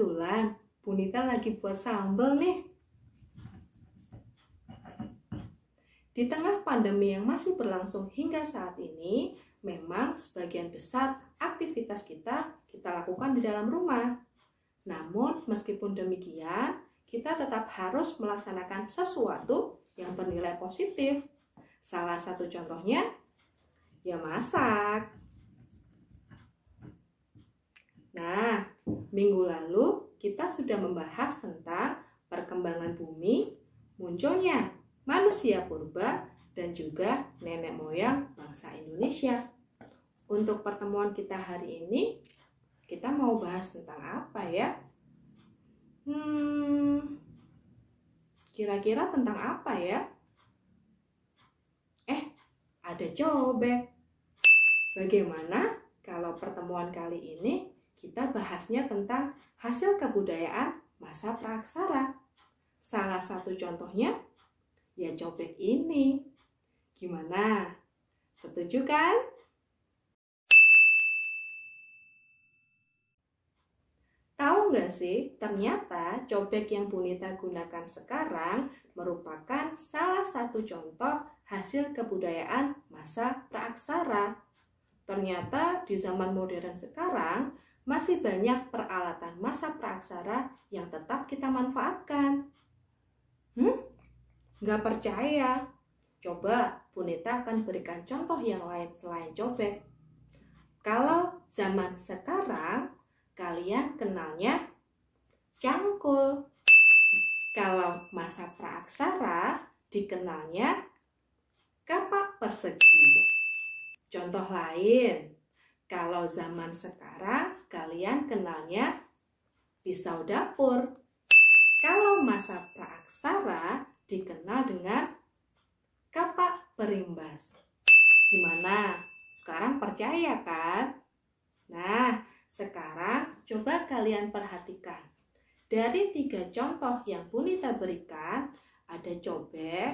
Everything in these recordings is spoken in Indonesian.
Kebetulan Bunita lagi buat sambal nih. Di tengah pandemi yang masih berlangsung hingga saat ini, memang sebagian besar aktivitas kita lakukan di dalam rumah. Namun meskipun demikian, kita tetap harus melaksanakan sesuatu yang bernilai positif. Salah satu contohnya, ya masak. Nah, minggu lalu kita sudah membahas tentang perkembangan bumi, munculnya manusia purba, dan juga nenek moyang bangsa Indonesia. Untuk pertemuan kita hari ini, kita mau bahas tentang apa ya? Kira-kira tentang apa ya? Ada cobek. Bagaimana kalau pertemuan kali ini kita bahasnya tentang hasil kebudayaan masa praaksara? Salah satu contohnya ya cobek ini. Gimana? Setuju kan? Tahu nggak sih, ternyata cobek yang Bunita gunakan sekarang merupakan salah satu contoh hasil kebudayaan masa praaksara. Ternyata di zaman modern sekarang masih banyak peralatan masa praaksara yang tetap kita manfaatkan. Nggak percaya? Coba Bunita akan berikan contoh yang lain selain cobek. Kalau zaman sekarang, kalian kenalnya cangkul. Kalau masa praaksara, dikenalnya kapak persegi. Contoh lain, kalau zaman sekarang, kalian kenalnya pisau dapur. Kalau masa praaksara, dikenal dengan kapak perimbas. Gimana? Sekarang percaya kan? Nah, sekarang coba kalian perhatikan. Dari 3 contoh yang Bunita berikan, ada cobek,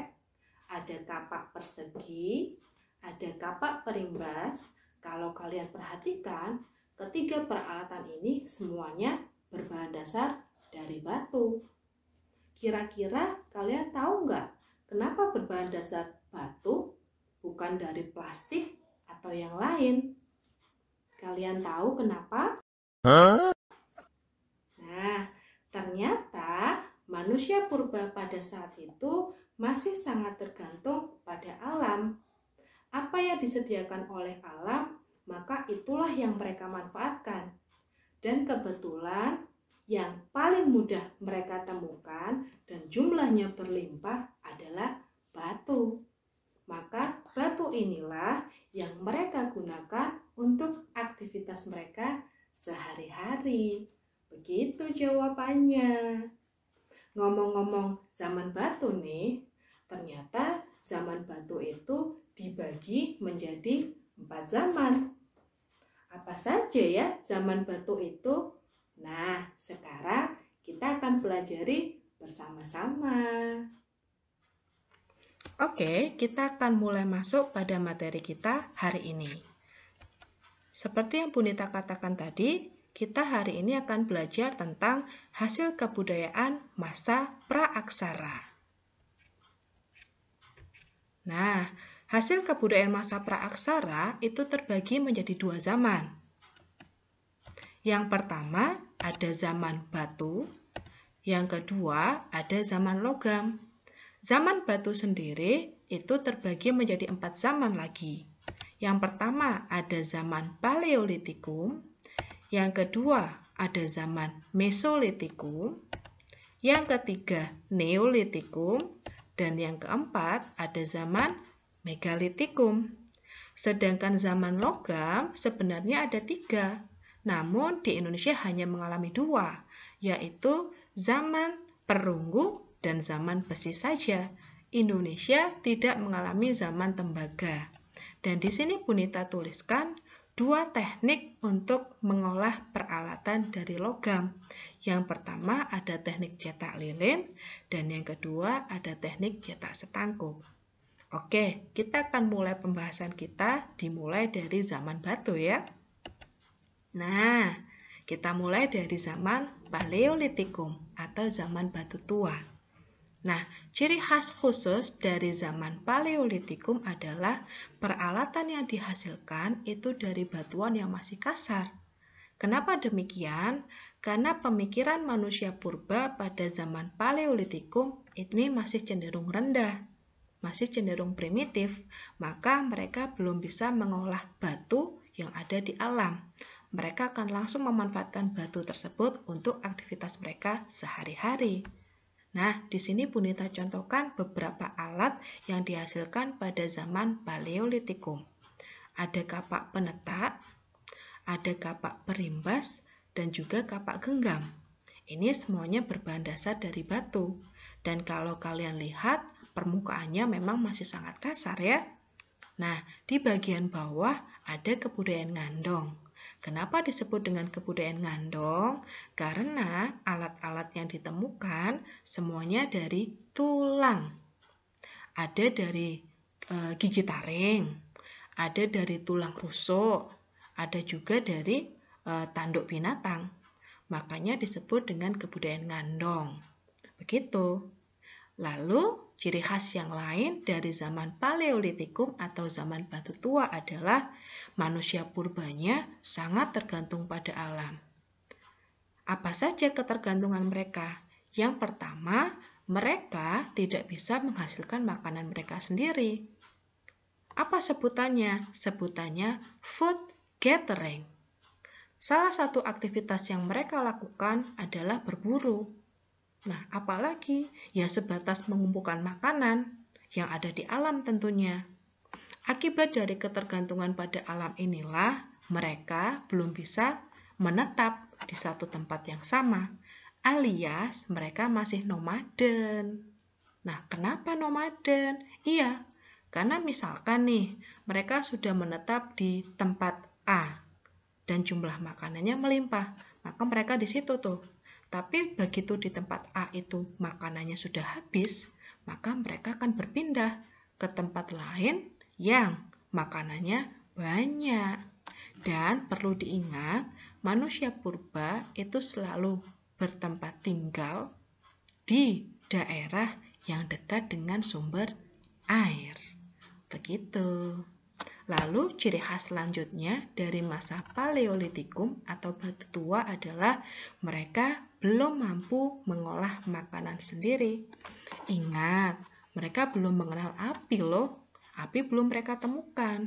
ada kapak persegi, ada kapak perimbas. Kalau kalian perhatikan, ketiga peralatan ini semuanya berbahan dasar dari batu. Kira-kira kalian tahu nggak kenapa berbahan dasar batu, bukan dari plastik atau yang lain? Kalian tahu kenapa? Nah, ternyata manusia purba pada saat itu masih sangat tergantung pada alam. Apa yang disediakan oleh alam, maka itulah yang mereka manfaatkan. Dan kebetulan yang paling mudah mereka temukan dan jumlahnya berlimpah adalah batu. Maka batu inilah yang mereka gunakan untuk aktivitas mereka sehari-hari. Begitu jawabannya. Ngomong-ngomong zaman batu nih, ternyata zaman batu itu dibagi menjadi 4 zaman. Apa saja ya zaman batu itu? Nah, sekarang kita akan pelajari bersama-sama. Oke, kita akan mulai masuk pada materi kita hari ini. Seperti yang Bunita katakan tadi, kita hari ini akan belajar tentang hasil kebudayaan masa praaksara. Nah, hasil kebudayaan masa praaksara itu terbagi menjadi 2 zaman. Yang pertama ada zaman batu, yang kedua ada zaman logam. Zaman batu sendiri itu terbagi menjadi 4 zaman lagi. Yang pertama ada zaman Paleolitikum, yang kedua ada zaman Mesolitikum, yang ketiga Neolitikum, dan yang keempat ada zaman Megalitikum. Sedangkan zaman logam sebenarnya ada 3, namun di Indonesia hanya mengalami 2, yaitu zaman perunggu dan zaman besi saja. Indonesia tidak mengalami zaman tembaga. Dan di sini Bunita tuliskan 2 teknik untuk mengolah peralatan dari logam. Yang pertama ada teknik cetak lilin dan yang kedua ada teknik cetak setangkup. Oke, kita akan mulai pembahasan kita dimulai dari zaman batu ya. Nah, Kita mulai dari zaman Paleolitikum atau zaman batu tua. Nah, ciri khas khusus dari zaman Paleolitikum adalah peralatan yang dihasilkan itu dari batuan yang masih kasar. Kenapa demikian? Karena pemikiran manusia purba pada zaman Paleolitikum ini masih cenderung rendah, masih cenderung primitif, maka mereka belum bisa mengolah batu yang ada di alam. Mereka akan langsung memanfaatkan batu tersebut untuk aktivitas mereka sehari-hari. Nah, di sini Bu Nita contohkan beberapa alat yang dihasilkan pada zaman Paleolitikum. Ada kapak penetak, ada kapak perimbas, dan juga kapak genggam. Ini semuanya berbahan dasar dari batu. Dan kalau kalian lihat, permukaannya memang masih sangat kasar ya. Nah, di bagian bawah ada kebudayaan ngandong. Kenapa disebut dengan kebudayaan ngandong? Karena alat-alat yang ditemukan semuanya dari tulang. Ada dari gigi taring, ada dari tulang rusuk, ada juga dari tanduk binatang. Makanya disebut dengan kebudayaan ngandong. Begitu. Lalu, ciri khas yang lain dari zaman Paleolitikum atau zaman batu tua adalah manusia purbanya sangat tergantung pada alam. Apa saja ketergantungan mereka? Yang pertama, mereka tidak bisa menghasilkan makanan mereka sendiri. Apa sebutannya? Sebutannya food gathering. Salah satu aktivitas yang mereka lakukan adalah berburu. Nah, apalagi ya sebatas mengumpulkan makanan yang ada di alam tentunya. Akibat dari ketergantungan pada alam inilah mereka belum bisa menetap di satu tempat yang sama, alias mereka masih nomaden. Nah, kenapa nomaden? Iya, karena misalkan nih, mereka sudah menetap di tempat A dan jumlah makanannya melimpah, maka mereka di situ tuh. Tapi begitu di tempat A itu makanannya sudah habis, maka mereka akan berpindah ke tempat lain yang makanannya banyak. Dan perlu diingat, manusia purba itu selalu bertempat tinggal di daerah yang dekat dengan sumber air. Begitu. Lalu ciri khas selanjutnya dari masa Paleolitikum atau batu tua adalah mereka belum mampu mengolah makanan sendiri. Ingat, mereka belum mengenal api loh. Api belum mereka temukan.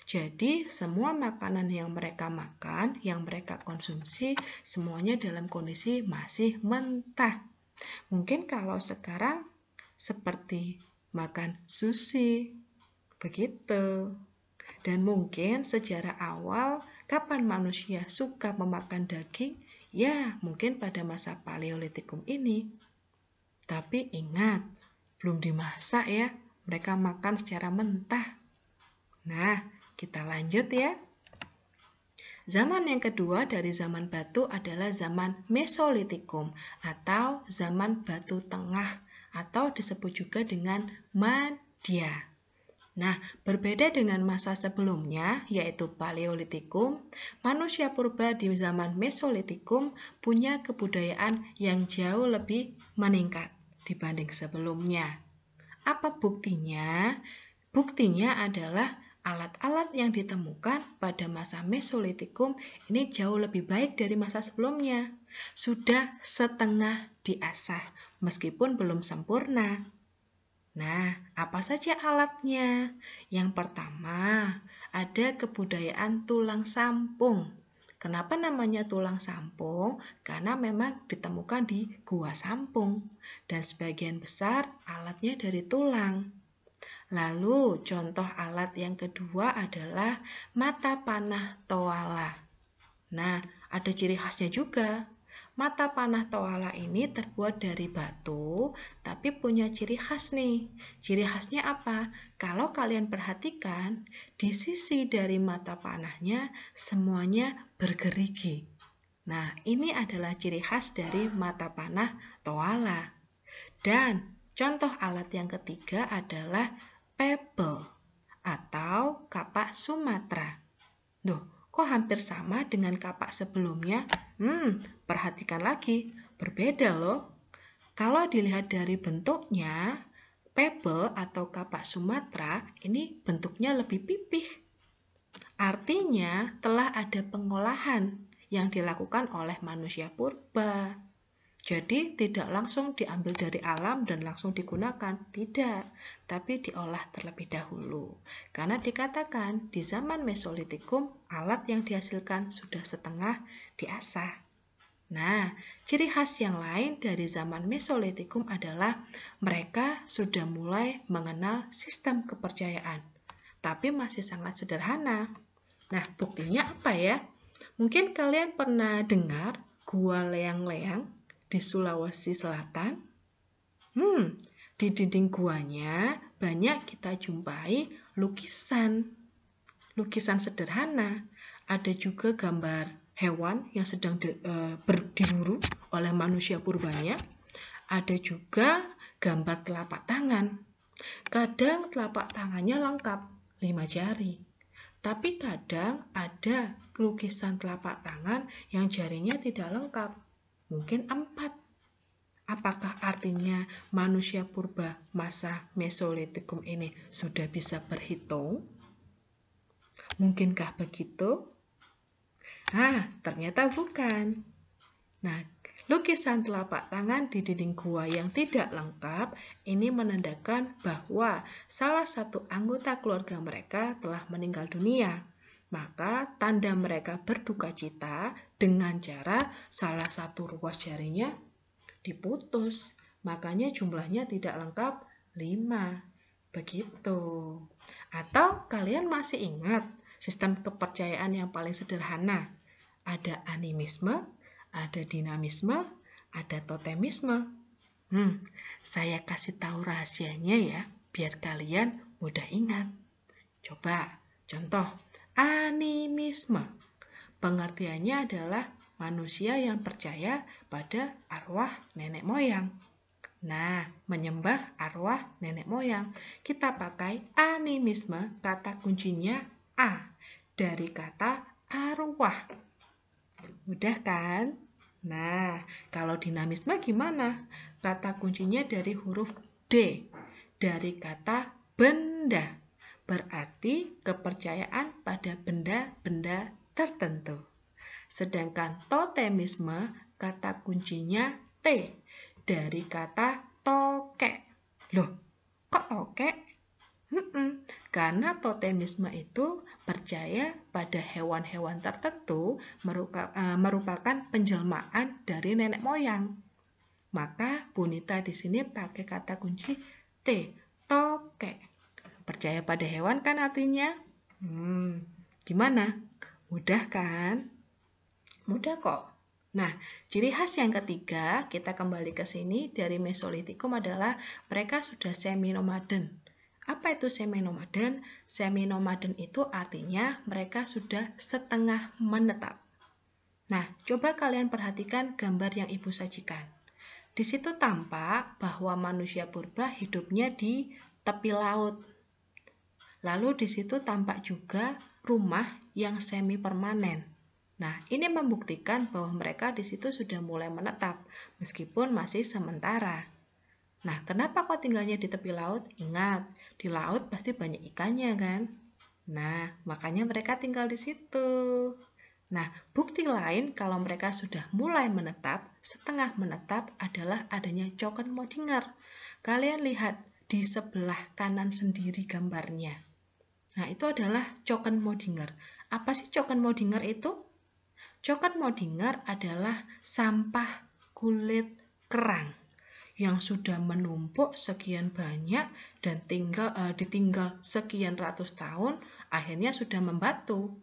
Jadi semua makanan yang mereka makan, yang mereka konsumsi, semuanya dalam kondisi masih mentah. Mungkin kalau sekarang seperti makan sushi. Begitu. Dan mungkin sejarah awal kapan manusia suka memakan daging, ya mungkin pada masa Paleolitikum ini. Tapi ingat, belum dimasak ya, mereka makan secara mentah. Nah, kita lanjut ya. Zaman yang kedua dari zaman batu adalah zaman Mesolitikum atau zaman batu tengah atau disebut juga dengan Madya. Nah, berbeda dengan masa sebelumnya, yaitu Paleolitikum, manusia purba di zaman Mesolitikum punya kebudayaan yang jauh lebih meningkat dibanding sebelumnya. Apa buktinya? Buktinya adalah alat-alat yang ditemukan pada masa Mesolitikum ini jauh lebih baik dari masa sebelumnya. Sudah setengah diasah, meskipun belum sempurna. Nah, apa saja alatnya? Yang pertama, ada kebudayaan tulang sampung. Kenapa namanya tulang sampung? Karena memang ditemukan di Gua Sampung. Dan sebagian besar alatnya dari tulang. Lalu, contoh alat yang kedua adalah mata panah Toala. Nah, ada ciri khasnya juga. Mata panah Toala ini terbuat dari batu, tapi punya ciri khas nih. Ciri khasnya apa? Kalau kalian perhatikan, di sisi dari mata panahnya semuanya bergerigi. Nah, ini adalah ciri khas dari mata panah Toala. Dan contoh alat yang ketiga adalah pebble atau kapak Sumatera. Duh, kok hampir sama dengan kapak sebelumnya? Perhatikan lagi, berbeda loh. Kalau dilihat dari bentuknya, pebble atau kapak Sumatera ini bentuknya lebih pipih. Artinya telah ada pengolahan yang dilakukan oleh manusia purba. Jadi tidak langsung diambil dari alam dan langsung digunakan, tidak, tapi diolah terlebih dahulu. Karena dikatakan di zaman Mesolitikum alat yang dihasilkan sudah setengah diasah. Nah, ciri khas yang lain dari zaman Mesolitikum adalah mereka sudah mulai mengenal sistem kepercayaan, tapi masih sangat sederhana. Nah, buktinya apa ya? Mungkin kalian pernah dengar Gua Leang-Leang di Sulawesi Selatan. Di dinding guanya banyak kita jumpai lukisan sederhana. Ada juga gambar hewan yang sedang diburu oleh manusia purbanya. Ada juga gambar telapak tangan. Kadang telapak tangannya lengkap, 5 jari. Tapi kadang ada lukisan telapak tangan yang jarinya tidak lengkap. Mungkin 4. Apakah artinya manusia purba masa Mesolitikum ini sudah bisa berhitung? Mungkinkah begitu? Ternyata bukan. Nah, lukisan telapak tangan di dinding gua yang tidak lengkap ini menandakan bahwa salah satu anggota keluarga mereka telah meninggal dunia. Maka tanda mereka berduka cita dengan cara salah satu ruas jarinya diputus. Makanya jumlahnya tidak lengkap 5. Begitu. Atau kalian masih ingat sistem kepercayaan yang paling sederhana? Ada animisme, ada dinamisme, ada totemisme. Saya kasih tahu rahasianya ya, biar kalian mudah ingat. Coba, contoh. Animisme. Pengertiannya adalah manusia yang percaya pada arwah nenek moyang. Nah, menyembah arwah nenek moyang. Kita pakai animisme, kata kuncinya A, dari kata arwah. Mudah kan? Nah, kalau dinamisme gimana? Kata kuncinya dari huruf D, dari kata benda. Berarti kepercayaan pada benda-benda tertentu. Sedangkan totemisme kata kuncinya T dari kata tokek. Loh, kok tokek? Karena totemisme itu percaya pada hewan-hewan tertentu merupakan penjelmaan dari nenek moyang. Maka Bunita di sini pakai kata kunci T, tokek. Percaya pada hewan kan artinya? Gimana? Mudah kan? Mudah kok. Nah, ciri khas yang ketiga, kita kembali ke sini dari Mesolitikum adalah mereka sudah semi-nomaden. Apa itu semi-nomaden? Semi-nomaden itu artinya mereka sudah setengah menetap. Nah, coba kalian perhatikan gambar yang Ibu sajikan. Di situ tampak bahwa manusia purba hidupnya di tepi laut. Lalu di situ tampak juga rumah yang semi permanen. Nah, ini membuktikan bahwa mereka di situ sudah mulai menetap, meskipun masih sementara. Nah, kenapa kok tinggalnya di tepi laut? Ingat, di laut pasti banyak ikannya kan? Nah, makanya mereka tinggal di situ. Nah, bukti lain kalau mereka sudah mulai menetap, setengah menetap adalah adanya Cokkenmodinger. Kalian lihat di sebelah kanan sendiri gambarnya. Nah, itu adalah Cokkenmodinger. Apa sih Cokkenmodinger itu? Cokkenmodinger adalah sampah kulit kerang yang sudah menumpuk sekian banyak dan ditinggal sekian ratus tahun, akhirnya sudah membatu.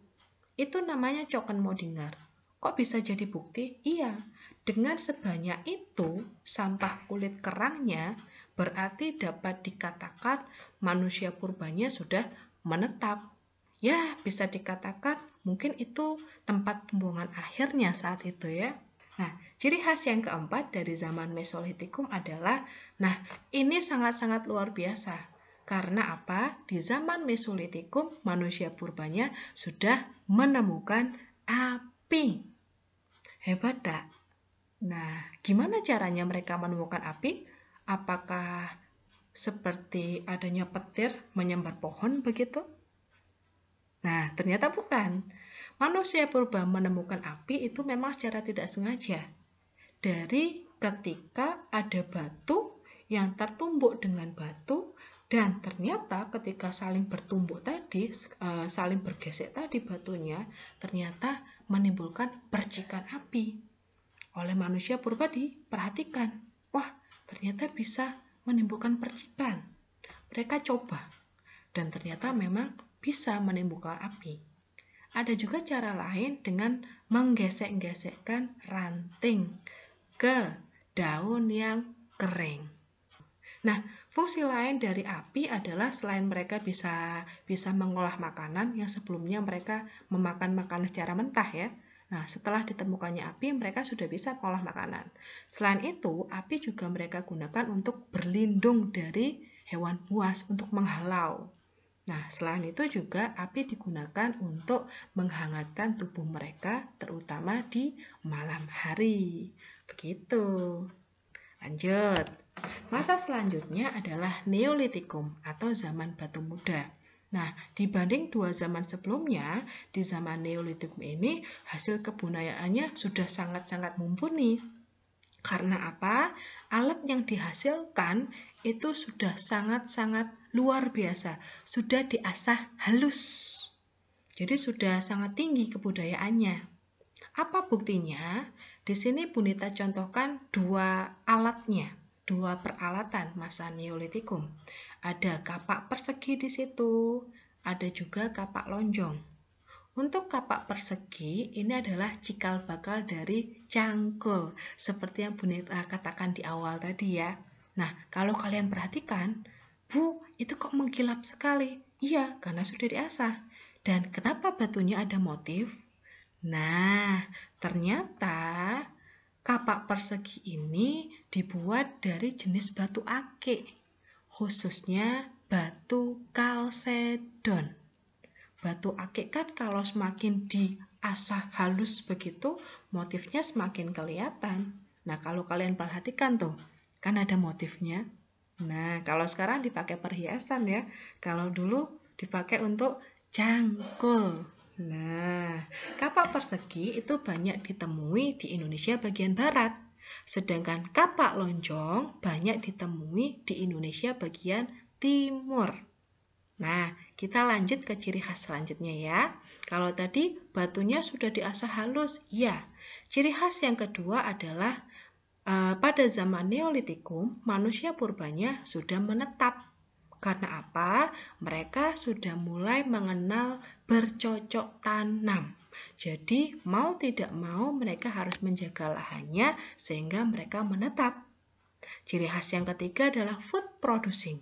Itu namanya Cokkenmodinger. Kok bisa jadi bukti? Iya, dengan sebanyak itu sampah kulit kerangnya berarti dapat dikatakan manusia purbanya sudah menetap. Ya, bisa dikatakan mungkin itu tempat pembuangan akhirnya saat itu ya. Nah, ciri khas yang keempat dari zaman Mesolitikum adalah, nah ini sangat-sangat luar biasa. Karena apa? Di zaman Mesolitikum, manusia purbanya sudah menemukan api. Hebat tak? Nah, gimana caranya mereka menemukan api? Apakah seperti adanya petir menyambar pohon begitu? Nah, ternyata bukan. Manusia purba menemukan api itu memang secara tidak sengaja. Dari ketika ada batu yang tertumbuk dengan batu, dan ternyata ketika saling bertumbuk tadi, saling bergesek tadi batunya, ternyata menimbulkan percikan api. Oleh manusia purba diperhatikan, wah ternyata bisa menimbulkan percikan. Mereka coba, dan ternyata memang bisa menimbulkan api. Ada juga cara lain dengan menggesek-gesekkan ranting ke daun yang kering. Nah, fungsi lain dari api adalah selain mereka bisa mengolah makanan yang sebelumnya mereka memakan makanan secara mentah ya. Nah, setelah ditemukannya api, mereka sudah bisa mengolah makanan. Selain itu, api juga mereka gunakan untuk berlindung dari hewan buas, untuk menghalau. Nah, selain itu juga api digunakan untuk menghangatkan tubuh mereka, terutama di malam hari. Begitu. Lanjut. Masa selanjutnya adalah Neolitikum atau zaman batu muda. Nah, dibanding dua zaman sebelumnya, di zaman Neolitikum ini hasil kebudayaannya sudah sangat-sangat mumpuni. Karena apa? Alat yang dihasilkan itu sudah sangat-sangat luar biasa, sudah diasah halus. Jadi sudah sangat tinggi kebudayaannya. Apa buktinya? Di sini Bu Nita contohkan dua alatnya, dua peralatan masa Neolitikum. Ada kapak persegi di situ, ada juga kapak lonjong. Untuk kapak persegi, ini adalah cikal bakal dari cangkul, seperti yang Bu Nita katakan di awal tadi ya. Nah, kalau kalian perhatikan, Bu, itu kok mengkilap sekali? Iya, karena sudah diasah. Dan kenapa batunya ada motif? Nah, ternyata kapak persegi ini dibuat dari jenis batu akik, khususnya batu kalsedon. Batu akik kan kalau semakin diasah halus begitu, motifnya semakin kelihatan. Nah, kalau kalian perhatikan tuh, kan ada motifnya. Nah, kalau sekarang dipakai perhiasan ya. Kalau dulu dipakai untuk cangkul. Nah, kapak persegi itu banyak ditemui di Indonesia bagian barat. Sedangkan kapak lonjong banyak ditemui di Indonesia bagian timur. Nah, kita lanjut ke ciri khas selanjutnya ya. Kalau tadi batunya sudah diasah halus, ya. Ciri khas yang kedua adalah pada zaman Neolitikum, manusia purbanya sudah menetap. Karena apa? Mereka sudah mulai mengenal bercocok tanam. Jadi, mau tidak mau mereka harus menjaga lahannya sehingga mereka menetap. Ciri khas yang ketiga adalah food producing.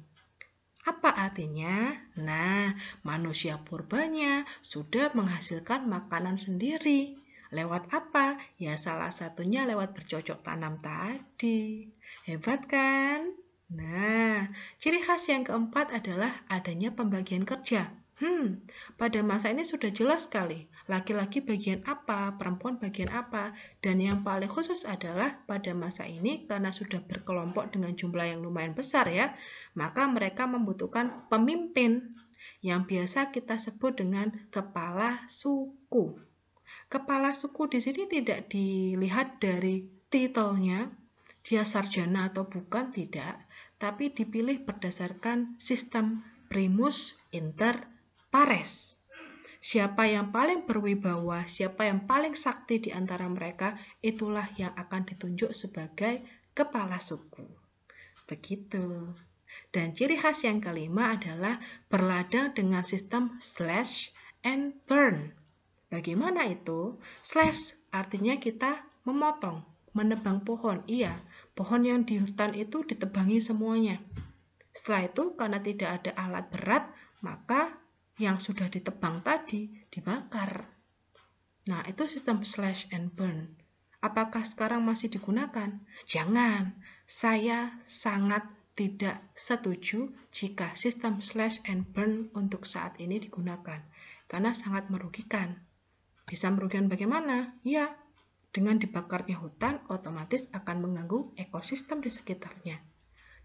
Apa artinya? Nah, manusia purbanya sudah menghasilkan makanan sendiri. Lewat apa? Ya salah satunya lewat bercocok tanam tadi. Hebat kan? Nah, ciri khas yang keempat adalah adanya pembagian kerja. Pada masa ini sudah jelas sekali, laki-laki bagian apa, perempuan bagian apa, dan yang paling khusus adalah pada masa ini karena sudah berkelompok dengan jumlah yang lumayan besar ya, maka mereka membutuhkan pemimpin yang biasa kita sebut dengan kepala suku. Kepala suku di sini tidak dilihat dari titelnya, dia sarjana atau bukan, tidak, tapi dipilih berdasarkan sistem primus inter pares. Siapa yang paling berwibawa, siapa yang paling sakti di antara mereka, itulah yang akan ditunjuk sebagai kepala suku. Begitu. Dan ciri khas yang kelima adalah berladang dengan sistem slash and burn. Bagaimana itu? Slash artinya kita memotong, menebang pohon. Iya, pohon yang di hutan itu ditebangi semuanya. Setelah itu, karena tidak ada alat berat, maka yang sudah ditebang tadi dibakar. Nah, itu sistem slash and burn. Apakah sekarang masih digunakan? Jangan. Saya sangat tidak setuju jika sistem slash and burn untuk saat ini digunakan, karena sangat merugikan. Bisa merugikan bagaimana? Ya, dengan dibakarnya hutan otomatis akan mengganggu ekosistem di sekitarnya.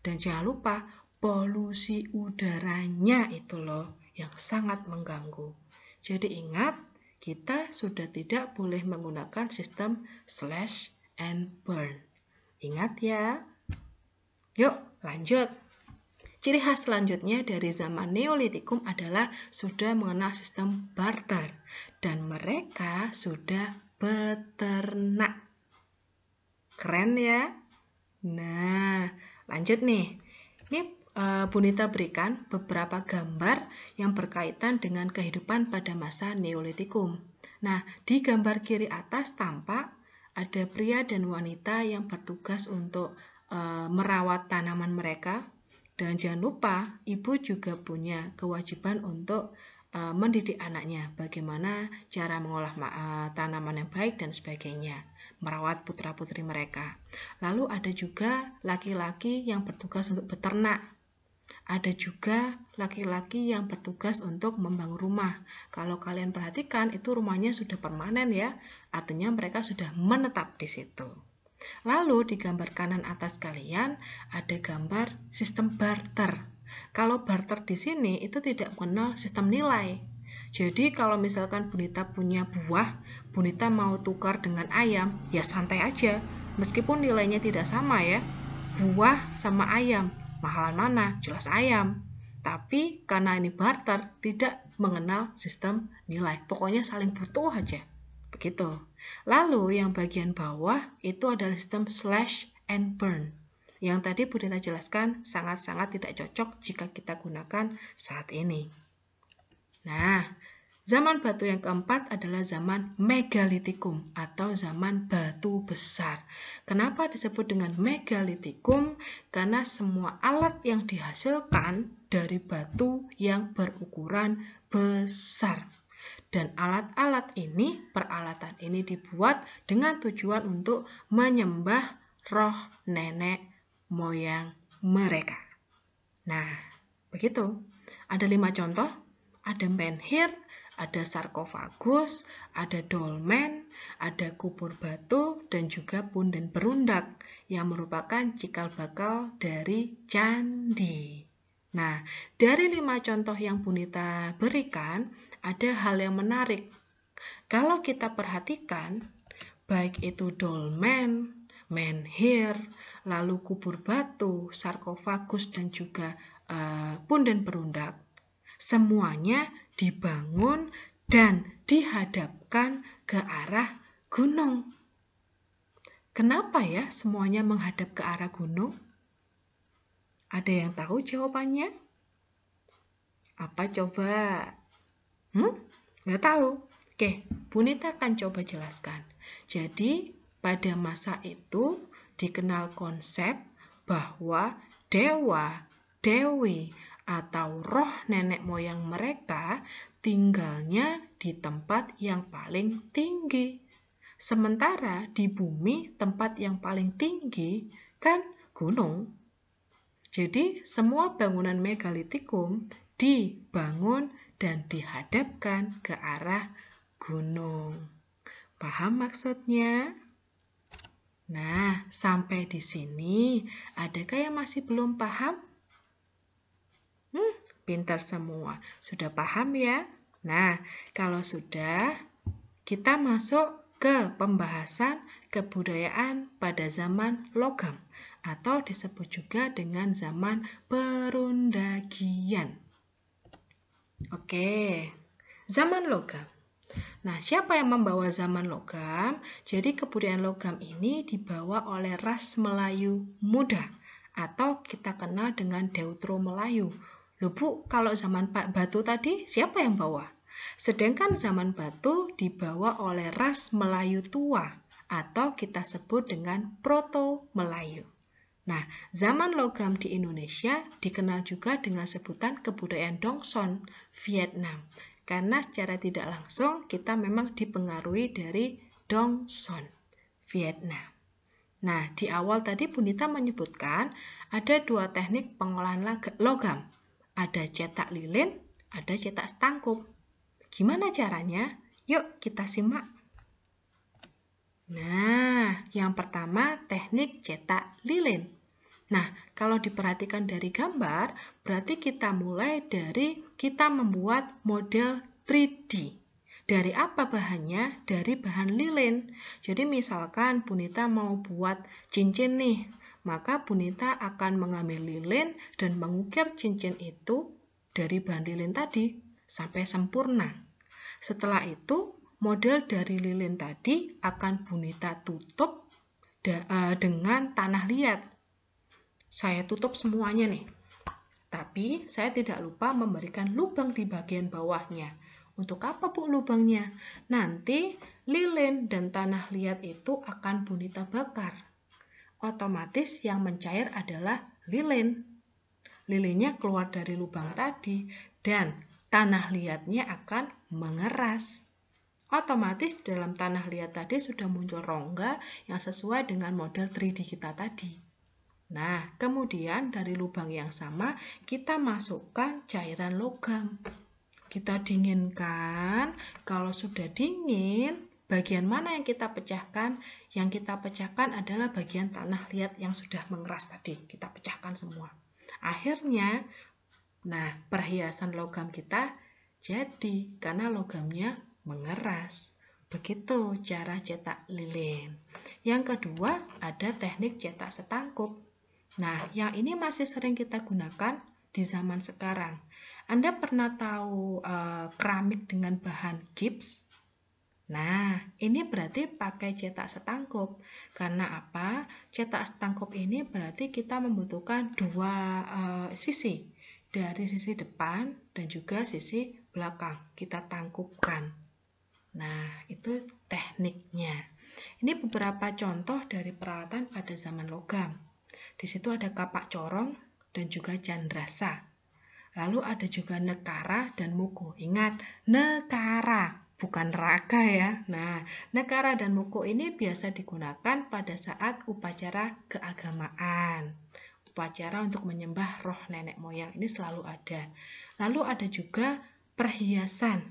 Dan jangan lupa polusi udaranya itu loh yang sangat mengganggu. Jadi ingat, kita sudah tidak boleh menggunakan sistem slash and burn. Ingat ya. Yuk, lanjut. Ciri khas selanjutnya dari zaman Neolitikum adalah sudah mengenal sistem barter dan mereka sudah beternak. Keren ya? Nah, lanjut nih. Ini Bu Nita berikan beberapa gambar yang berkaitan dengan kehidupan pada masa Neolitikum. Nah, di gambar kiri atas tampak ada pria dan wanita yang bertugas untuk merawat tanaman mereka. Dan jangan lupa, ibu juga punya kewajiban untuk mendidik anaknya bagaimana cara mengolah tanaman yang baik dan sebagainya, merawat putra-putri mereka. Lalu ada juga laki-laki yang bertugas untuk beternak. Ada juga laki-laki yang bertugas untuk membangun rumah. Kalau kalian perhatikan, itu rumahnya sudah permanen ya, artinya mereka sudah menetap di situ. Lalu di gambar kanan atas kalian ada gambar sistem barter. Kalau barter di sini itu tidak mengenal sistem nilai. Jadi kalau misalkan Bu Nita punya buah, Bu Nita mau tukar dengan ayam, ya santai aja. Meskipun nilainya tidak sama ya. Buah sama ayam, mahalan mana? Jelas ayam. Tapi karena ini barter, tidak mengenal sistem nilai. Pokoknya saling butuh aja. Begitu. Lalu yang bagian bawah itu adalah sistem slash and burn. Yang tadi Bu Nita jelaskan sangat-sangat tidak cocok jika kita gunakan saat ini. Nah, zaman batu yang keempat adalah zaman Megalitikum atau zaman batu besar. Kenapa disebut dengan Megalitikum? Karena semua alat yang dihasilkan dari batu yang berukuran besar. Dan peralatan ini dibuat dengan tujuan untuk menyembah roh nenek moyang mereka. Nah, begitu. Ada 5 contoh. Ada menhir, ada sarkofagus, ada dolmen, ada kubur batu, dan juga punden berundak yang merupakan cikal bakal dari candi. Nah, dari 5 contoh yang Bu Nita berikan, ada hal yang menarik. Kalau kita perhatikan, baik itu dolmen, menhir, lalu kubur batu, sarkofagus, dan juga punden berundak, semuanya dibangun dan dihadapkan ke arah gunung. Kenapa ya semuanya menghadap ke arah gunung? Ada yang tahu jawabannya? Apa coba? Nggak tahu. Oke, Bu Nita akan coba jelaskan. Jadi, pada masa itu dikenal konsep bahwa dewa, dewi, atau roh nenek moyang mereka tinggalnya di tempat yang paling tinggi. Sementara di bumi tempat yang paling tinggi kan gunung. Jadi, semua bangunan Megalitikum dibangun dan dihadapkan ke arah gunung. Paham maksudnya? Nah, sampai di sini, adakah yang masih belum paham? Pintar semua. Sudah paham ya? Nah, kalau sudah, kita masuk ke pembahasan kebudayaan pada zaman logam atau disebut juga dengan zaman perundagian. Oke, zaman logam. Nah, siapa yang membawa zaman logam? Jadi kebudayaan logam ini dibawa oleh ras Melayu muda atau kita kenal dengan Deutero Melayu. Loh Bu, kalau zaman batu tadi siapa yang bawa? Sedangkan zaman batu dibawa oleh ras Melayu tua atau kita sebut dengan Proto Melayu. Nah, zaman logam di Indonesia dikenal juga dengan sebutan kebudayaan Dongson, Vietnam. Karena secara tidak langsung kita memang dipengaruhi dari Dongson, Vietnam. Nah, di awal tadi Bunita menyebutkan ada 2 teknik pengolahan logam. Ada cetak lilin, ada cetak setangkup. Gimana caranya? Yuk kita simak. Nah, yang pertama teknik cetak lilin. Nah, kalau diperhatikan dari gambar, berarti kita mulai dari kita membuat model 3D. Dari apa bahannya? Dari bahan lilin. Jadi misalkan Bunita mau buat cincin nih, maka Bunita akan mengambil lilin dan mengukir cincin itu dari bahan lilin tadi sampai sempurna. Setelah itu, model dari lilin tadi akan Bunita tutup dengan tanah liat. Saya tutup semuanya nih. Tapi saya tidak lupa memberikan lubang di bagian bawahnya. Untuk apa Bu lubangnya? Nanti lilin dan tanah liat itu akan Bunita bakar. Otomatis yang mencair adalah lilin. Lilinnya keluar dari lubang tadi dan tanah liatnya akan mengeras. Otomatis dalam tanah liat tadi sudah muncul rongga yang sesuai dengan model 3D kita tadi. Nah, kemudian dari lubang yang sama kita masukkan cairan logam. Kita dinginkan. Kalau sudah dingin, bagian mana yang kita pecahkan? Yang kita pecahkan adalah bagian tanah liat yang sudah mengeras tadi. Kita pecahkan semua. Akhirnya, nah, perhiasan logam kita jadi karena logamnya mengeras. Begitu cara cetak lilin. Yang kedua, ada teknik cetak setangkup. Nah, yang ini masih sering kita gunakan di zaman sekarang. Anda pernah tahu keramik dengan bahan gips? Nah, ini berarti pakai cetak setangkup. Karena apa? Cetak setangkup ini berarti kita membutuhkan 2 sisi. Dari sisi depan dan juga sisi belakang. Kita tangkupkan. Nah, itu tekniknya. Ini beberapa contoh dari peralatan pada zaman logam. Di situ ada kapak corong dan juga candrasa. Lalu ada juga nekara dan muko. Ingat, nekara, bukan neraka ya. Nah, nekara dan muko ini biasa digunakan pada saat upacara keagamaan. Upacara untuk menyembah roh nenek moyang ini selalu ada. Lalu ada juga perhiasan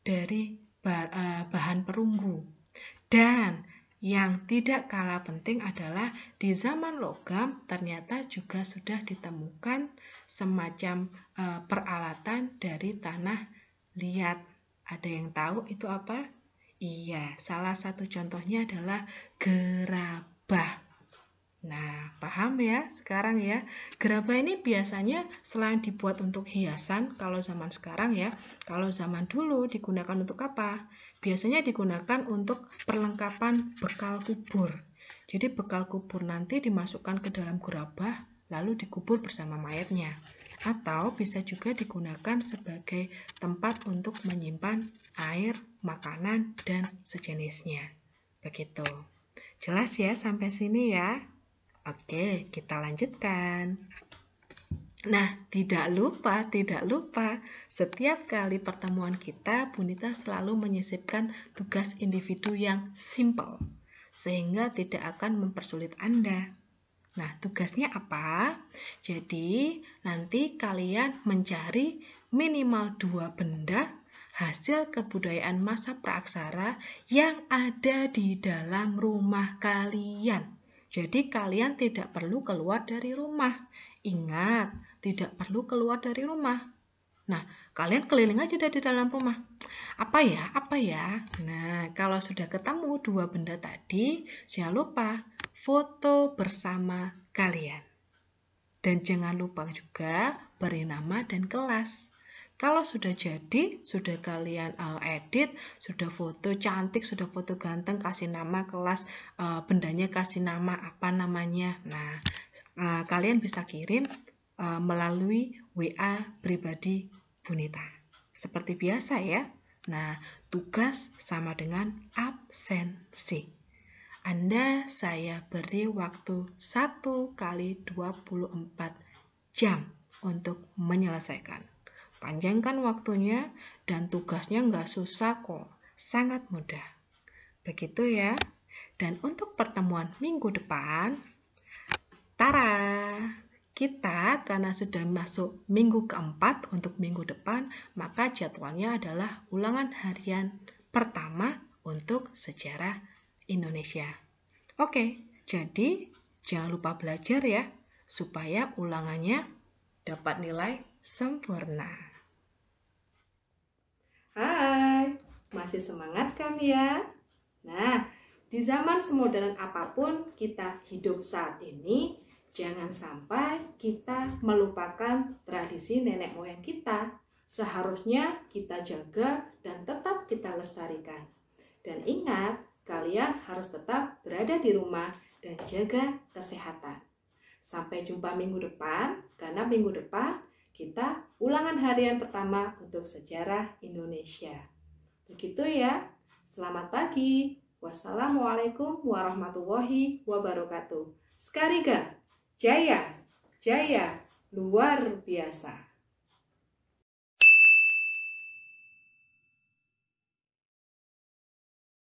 dari bahan perunggu. Dan yang tidak kalah penting adalah di zaman logam ternyata juga sudah ditemukan semacam peralatan dari tanah liat. Ada yang tahu itu apa? Iya, salah satu contohnya adalah gerabah. Nah, paham ya sekarang ya? Gerabah ini biasanya selain dibuat untuk hiasan, kalau zaman sekarang ya, kalau zaman dulu digunakan untuk apa? Biasanya digunakan untuk perlengkapan bekal kubur. Jadi bekal kubur nanti dimasukkan ke dalam gerabah, lalu dikubur bersama mayatnya. Atau bisa juga digunakan sebagai tempat untuk menyimpan air, makanan, dan sejenisnya. Begitu. Jelas ya sampai sini ya? Oke, kita lanjutkan. Nah, tidak lupa, setiap kali pertemuan kita, Bunita selalu menyisipkan tugas individu yang simple, sehingga tidak akan mempersulit Anda. Nah, tugasnya apa? Jadi, nanti kalian mencari minimal 2 benda hasil kebudayaan masa praaksara yang ada di dalam rumah kalian. Jadi kalian tidak perlu keluar dari rumah. Ingat, tidak perlu keluar dari rumah. Nah, kalian keliling aja dari dalam rumah. Apa ya? Nah, kalau sudah ketemu 2 benda tadi, jangan lupa foto bersama kalian. Dan jangan lupa juga beri nama dan kelas. Kalau sudah jadi, sudah kalian edit, sudah foto cantik, sudah foto ganteng, kasih nama kelas, bendanya kasih nama apa namanya. Nah, kalian bisa kirim melalui WA pribadi Bunita. Seperti biasa ya. Nah, tugas sama dengan absensi. Anda saya beri waktu 1 kali 24 jam untuk menyelesaikan. Panjangkan waktunya dan tugasnya nggak susah kok, sangat mudah. Begitu ya. Dan untuk pertemuan minggu depan, tara! Kita karena sudah masuk minggu keempat untuk minggu depan, maka jadwalnya adalah ulangan harian pertama untuk sejarah Indonesia. Oke, jadi jangan lupa belajar ya, supaya ulangannya dapat nilai sempurna. Hai, masih semangat kan ya? Nah, di zaman semodern apapun kita hidup saat ini, jangan sampai kita melupakan tradisi nenek moyang kita. Seharusnya kita jaga dan tetap kita lestarikan. Dan ingat, kalian harus tetap berada di rumah dan jaga kesehatan. Sampai jumpa minggu depan, karena minggu depan kita ulangan harian pertama untuk sejarah Indonesia. Begitu ya. Selamat pagi. Wassalamualaikum warahmatullahi wabarakatuh. Skariga! Jaya, jaya, luar biasa.